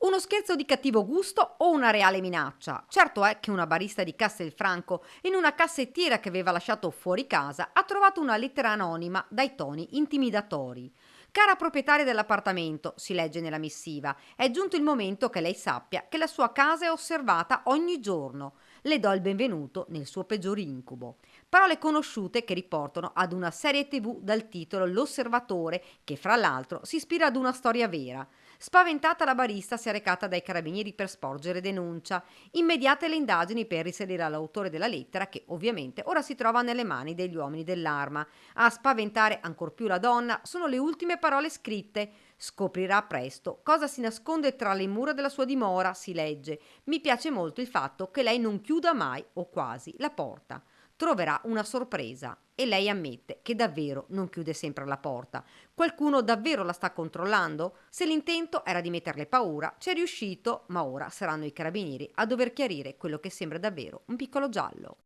Uno scherzo di cattivo gusto o una reale minaccia? Certo è che una barista di Castelfranco, in una cassettiera che aveva lasciato fuori casa, ha trovato una lettera anonima dai toni intimidatori. Cara proprietaria dell'appartamento, si legge nella missiva, è giunto il momento che lei sappia che la sua casa è osservata ogni giorno. Le do il benvenuto nel suo peggior incubo. Parole conosciute che riportano ad una serie TV dal titolo L'Osservatore, che fra l'altro si ispira ad una storia vera. Spaventata, la barista si è recata dai carabinieri per sporgere denuncia. Immediate le indagini per risalire all'autore della lettera, che ovviamente ora si trova nelle mani degli uomini dell'Arma. A spaventare ancor più la donna sono le ultime parole scritte. Scoprirà presto cosa si nasconde tra le mura della sua dimora, si legge. Mi piace molto il fatto che lei non chiuda mai, o quasi, la porta. Troverà una sorpresa e lei ammette che davvero non chiude sempre la porta. Qualcuno davvero la sta controllando? Se l'intento era di metterle paura, c'è riuscito, ma ora saranno i carabinieri a dover chiarire quello che sembra davvero un piccolo giallo.